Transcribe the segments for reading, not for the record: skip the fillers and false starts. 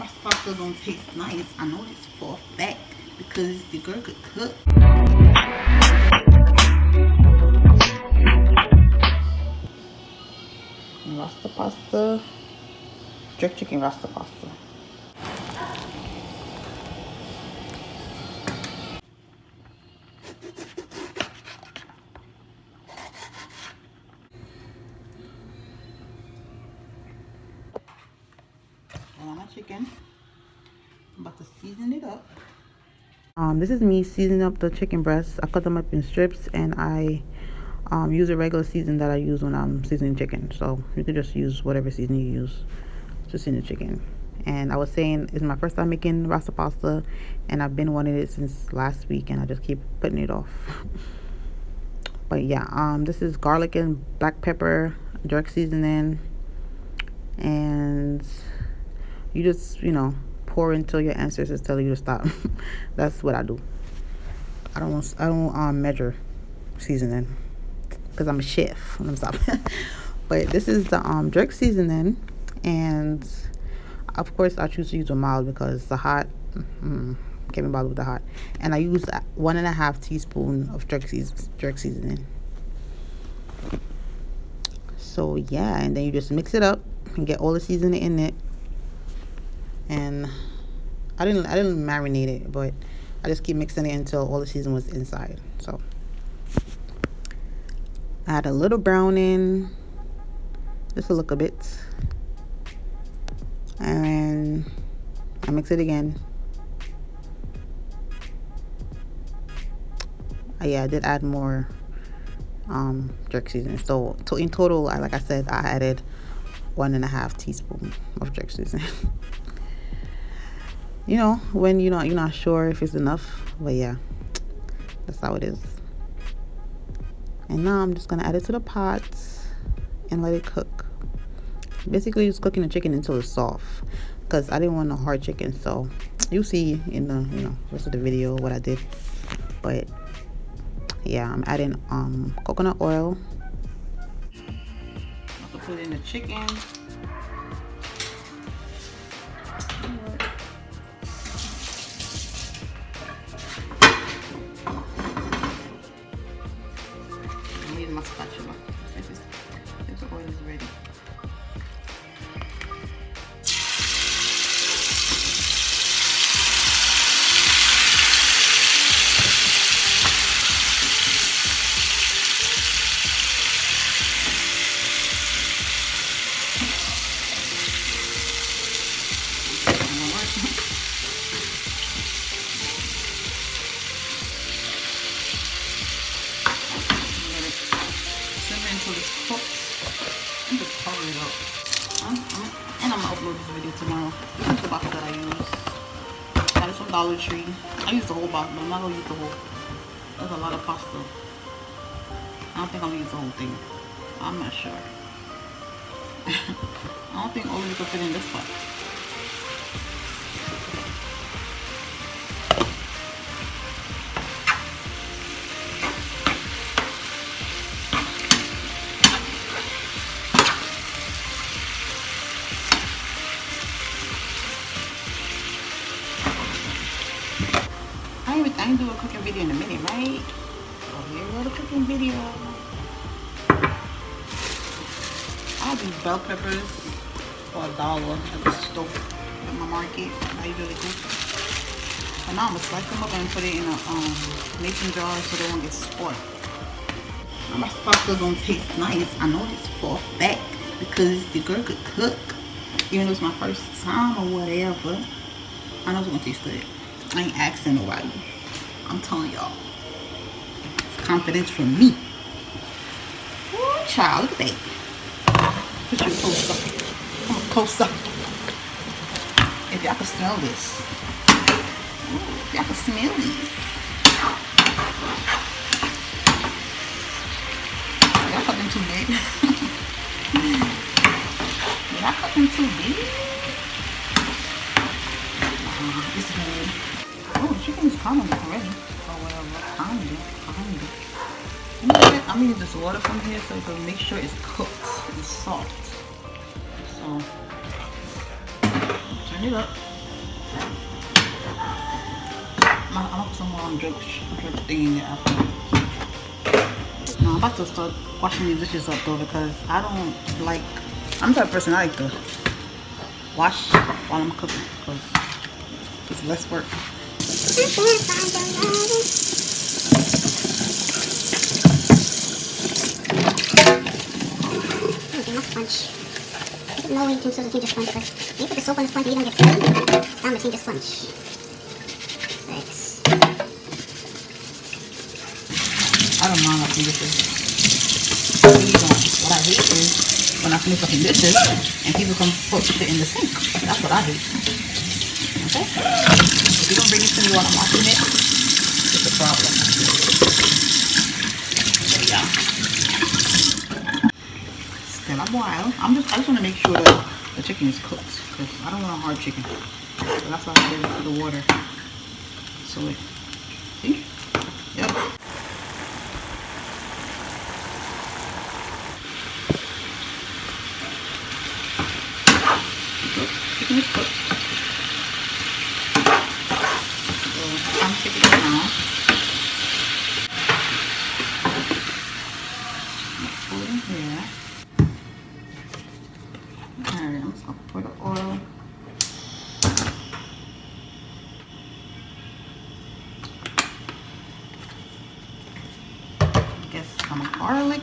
My pasta gonna taste nice. I know this for a fact because the girl could cook. Rasta pasta, jerk chicken rasta pasta. And on my chicken, I'm about to season it up. This is me seasoning up the chicken breasts. I cut them up in strips, and I use a regular season that I use when I'm seasoning chicken. So you can just use whatever season you use to season the chicken. And I was saying it's my first time making rasta pasta, and I've been wanting it since last week, and I just keep putting it off. But yeah, this is garlic and black pepper jerk seasoning, and you just pour until your ancestors tell you to stop. That's what I do. I don't measure seasoning because I'm a chef when I'm stopping. But this is the jerk seasoning, and of course I choose to use a mild because the hot can't be bothered with the hot. And I use 1.5 teaspoon of jerk seasoning. So yeah, and then you just mix it up and get all the seasoning in it. And I didn't marinate it, but I just keep mixing it until all the seasoning was inside. So add a little browning just to look a bit, and I mix it again. Yeah, I did add more jerk seasoning. So in total, like I said, I added 1.5 teaspoon of jerk seasoning. When you're not sure if it's enough, but yeah, that's how it is. And now I'm just gonna add it to the pot and let it cook. Basically, just cooking the chicken until it's soft, because I didn't want no hard chicken. So you'll see in the rest of the video what I did. But yeah, I'm adding coconut oil. I'm gonna put in the chicken. I'm using my spatula. If the oil is ready. Until it's cooked. I'm just cover it up. And I'm gonna upload this video tomorrow. This is the box that I use. Got it from Dollar Tree. I use the whole box, but I'm not gonna use the whole. That's a lot of pasta. I don't think I'm gonna use the whole thing. I'm not sure. I don't think all of it can fit in this pot. I ain't do a cooking video in a minute, right? So here go the cooking video. I have these bell peppers for $1 at the store at my market. I usually cook. And now I'm gonna slice them up and put it in a mason jar so they won't get spoiled. My pasta gonna taste nice. I know this for a fact because the girl could cook. Even though it's my first time or whatever, I know it's gonna taste good. I ain't asking nobody. I'm telling y'all. It's confidence from me. Ooh, child, look at that. Put you close up. Come on, close up. If y'all can smell this. Ooh, if y'all can smell this. Y'all cooking too big. Y'all cooking too big. It's good. Oh, chicken is kind of ready. Or whatever. Kind of. You know what? I'm gonna use this water from here so you can make sure it's cooked and soft. So turn it up. I'm gonna put some more on dredge thing in there after. Now I'm about to start washing these dishes up though, because I don't like, I'm the type of person I like to wash while I'm cooking because it's less work. Sponge. No way to use a ginger sponge, because you put the soap on the sponge and you don't get soap. It's time to change the sponge. Thanks. I don't mind washing dishes. Really don't. What I hate is when I finish washing dishes and people come put shit in the sink. That's what I hate. Okay? If you don't bring it to me while I'm washing it, it's a problem. So yeah. Still a while. I just want to make sure that the chicken is cooked, because I don't want a hard chicken. So that's why I put the water. So it, see? Yep. Chicken is cooked. So I'm taking it now. Put it in here. Alright, I'm just gonna pour the oil. Get some garlic.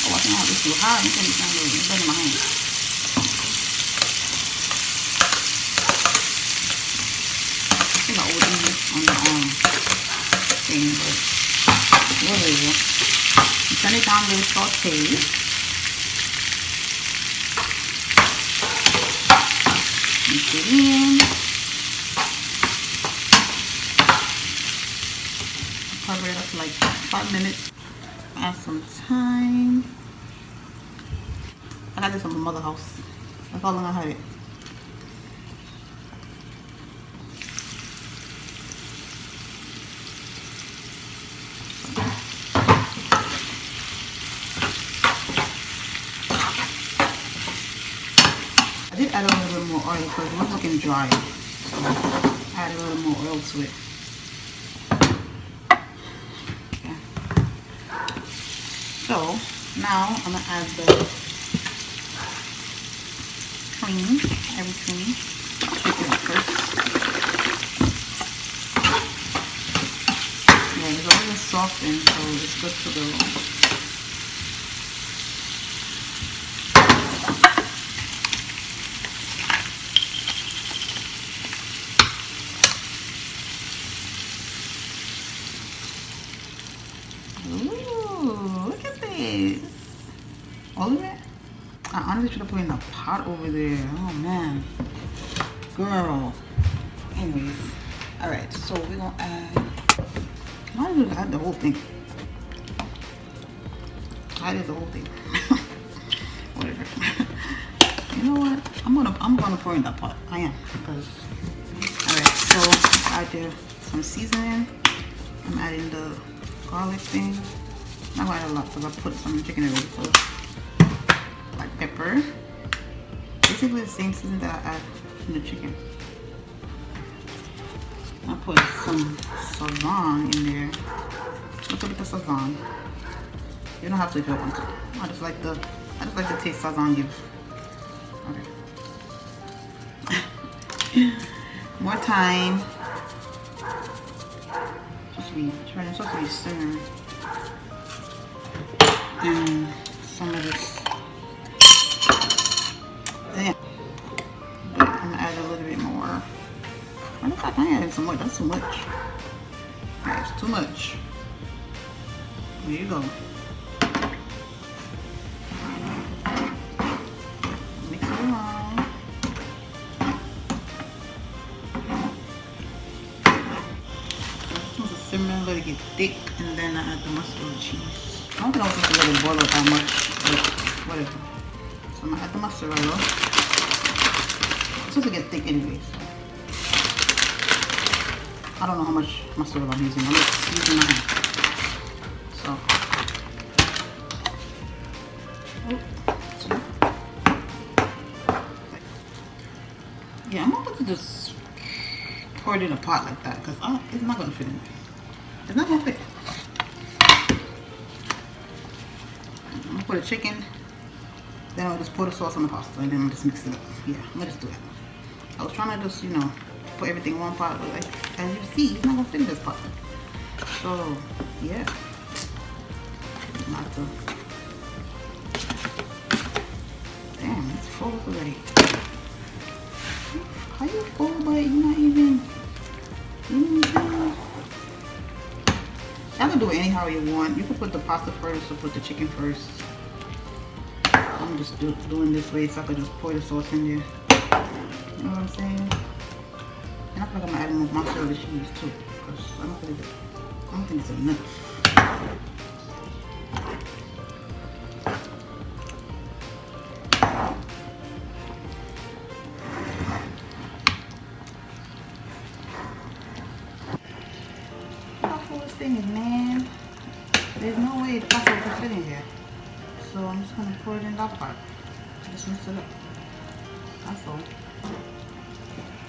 Oh, I think I have this too high. You can't even it's in my hand. I think I overdid it on the thing, but whatever. Turn it down, let it saute. Mix it in. Cover it up for like 5 minutes. Add some thyme. I got this from my mother's house. That's how long I had it. I did add a little bit more oil because it was looking dry. So I add a little more oil to it. Okay. So now I'm gonna add the cream, heavy cream. Shake it up first. Yeah, it's already softened, so it's good to go. Ooh, look at this. All of it? I honestly should have put it in a pot over there. Oh man. Girl. Anyways. Alright, so we're gonna add. I don't even add the whole thing. I did the whole thing. Whatever. You know what? I'm gonna pour in that pot. I am, because alright, so I add some seasoning. I'm adding the garlic thing. Not quite a lot because I put some chicken already. So like pepper. Basically the same seasoning that I add in the chicken. I put some sazon in there. A little bit of sazon. You don't have to if you don't want to. I just like the taste sazon gives. Okay. More thyme. It's supposed to be simmering. And some of this. Then I'm gonna add a little bit more. I don't think I added so much. That's too much. That's too much. There you go. Mix it around. Simmer, let it get thick, and then I add the mozzarella cheese. I don't think I was supposed to let it boil up that much, but whatever. So I'm gonna add the mozzarella. supposed to get thick anyway, so I don't know how much mustard oil I'm using. I'm just using my hand. So, yeah, I'm going to just pour it in a pot like that because it's not going to fit in there. It's not going to fit. I'm going to put the chicken, then I'll just pour the sauce on the pasta, and then I'll just mix it up. Yeah, I'm going to just do that. I was trying to just, you know, put everything in one pot, but like, as you see, it's not going to fit in this pot. So, yeah. Not to. Damn, it's full already. How you full, but you're not even. Y'all can do it anyhow you want. You can put the pasta first or put the chicken first. I'm just doing this way so I can just pour the sauce in there. You know what I'm saying? And I feel like I'm adding more mozzarella cheese too, because I don't think it's enough. Look how full this thing is, man. There's no way the pasta will fit in here. So I'm just gonna pour it in that pot. Just mix it up. That's all.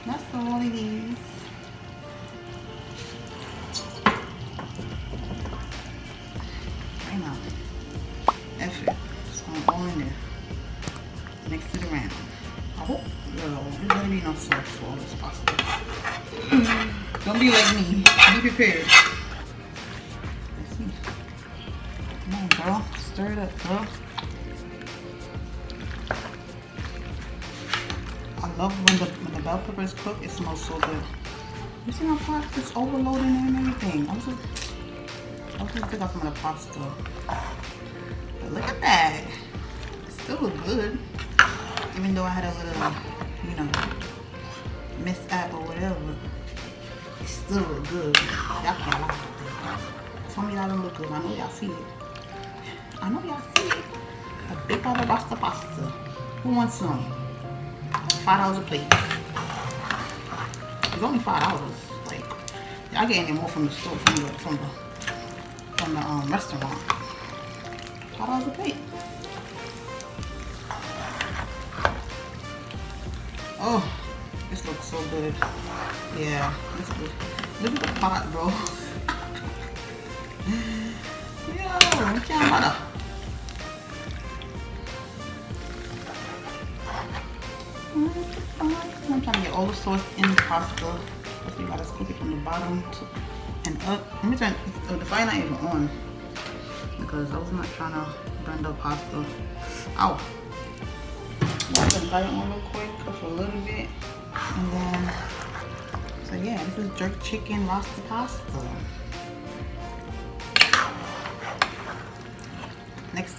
That's all it is. Right now. That's it. Just gonna go in there. Mix it around. I hope there's gonna be enough sauce for all this pasta. Don't be like me. Be prepared. Let's see. Come on, girl. Stir it up, girl. I love when the bell peppers cook. It smells so good. You see how pot is overloading and everything. I was just take out some of the pasta. But look at that. It still look good. Even though I had a little, you know, mishap or whatever. It still look good. Y'all can't lie. Some of y'all don't look good. I know y'all see it. I know y'all see it. A big pot of Rasta pasta. Who wants some? $5 a plate. It's only $5. Like, y'all getting it more from the store, from the restaurant. $5 a plate. Oh, this looks so good. Yeah, this good. Look at the pot, bro. Yo, look at butter. I'm trying to get all the sauce in the pasta. But you gotta scoop it from the bottom and up. Let me turn the fire not even on because I was not trying to burn the pasta. Ow! Turn the fire on real quick for a little bit, and then so yeah, this is jerk chicken Rasta pasta. Next.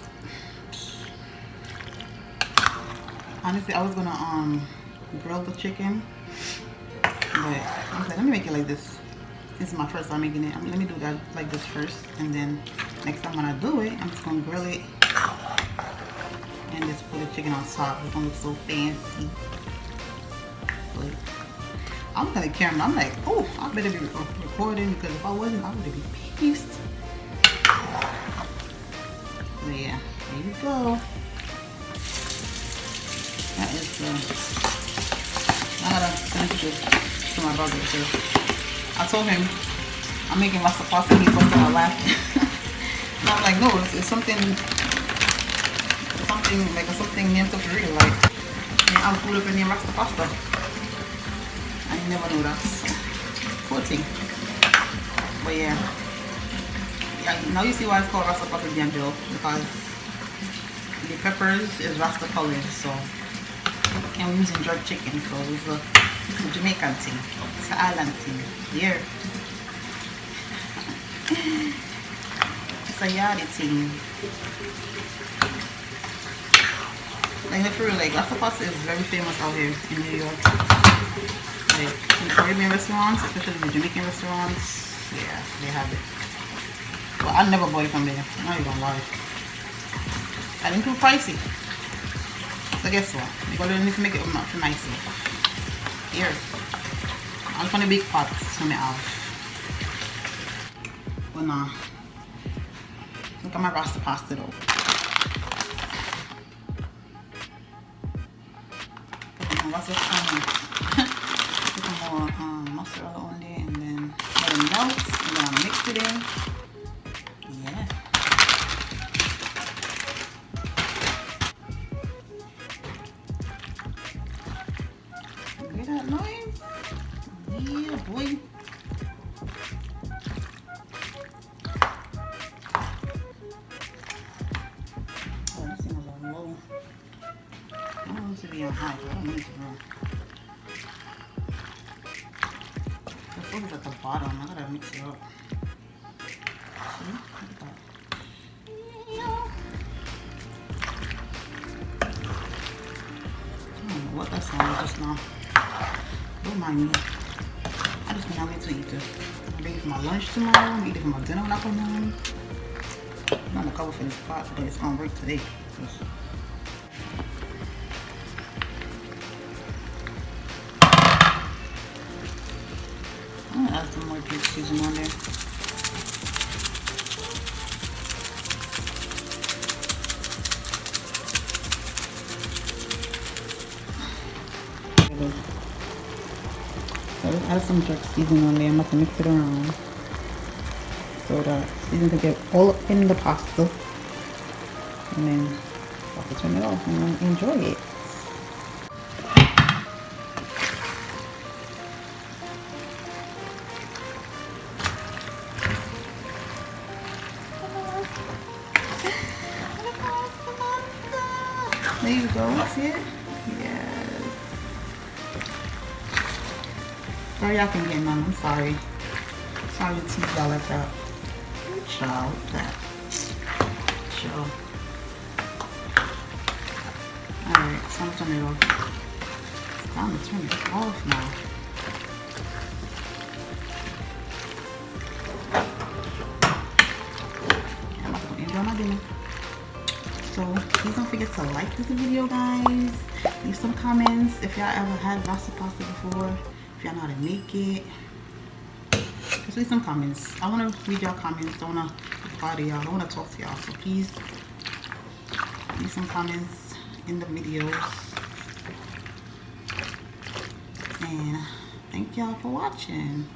Honestly, I was gonna grill the chicken, but I was like, let me make it like this. This is my first time making it. Let me do that like this first, and then next time when I do it, I'm just gonna grill it and just put the chicken on top. It's gonna look so fancy. But I'm looking at the camera. I'm like, oh, I better be recording because if I wasn't, I would be pissed. But yeah, there you go. That is I gotta finish this to my brother too. I told him I'm making Rasta pasta and he busted out laughing. And I was like, no, it's something like something mental for real. Like, yeah, I'm food up in the Rasta pasta. I never knew that. Poor thing. But yeah, now you see why it's called Rasta pasta D'Angelo, because the peppers is Rasta colored, so. And we're using jerk chicken, so it's a Jamaican thing. It's an island thing. Yeah. It's a yardie thing. Like, for real, like, Rasta pasta is very famous out here in New York. Like, in Caribbean restaurants, especially the Jamaican restaurants, yeah, they have it. But I never bought it from there. I'm not even gonna lie. I think too pricey. So guess what? We're gonna need to make it up nicer. Here. I just want a big pot to me out. But nah. Look at my Rasta pasta though. What's this put some more mozzarella on there and then let it melt and then I'll mix it in. Yeah. You hear that noise? Yeah, boy. Oh, this thing is on low. I don't want it to be on high. I don't want it to run. The food is at the bottom. I gotta mix it up. See? Look at that. Yeah. I don't know what that sound was just now. Don't mind me. I just can't wait to eat this. I'm making it for my lunch tomorrow. I'm eating it for my dinner when I come home. I'm gonna cover for this pot, but it's gonna work today. I'm gonna add some more pig seasoning on there. So let's add some jerk seasoning on there. I'm going to mix it around so that seasoning can get all up in the pasta. And then I'll have to turn it off and enjoy it. There you go. See it? Yes. Sorry y'all can get none. I'm sorry. Sorry to tease y'all like that. Child, that. Chill. Alright, so I'm turn it off. It's time to turn it off now. I'm about to enjoy my dinner. So please don't forget to like this video, guys. Leave some comments if y'all ever had Rasta pasta before. If y'all know how to make it. Just leave some comments. I want to read y'all comments. I want to reply to y'all. I want to talk to y'all. So please leave some comments in the videos. And thank y'all for watching.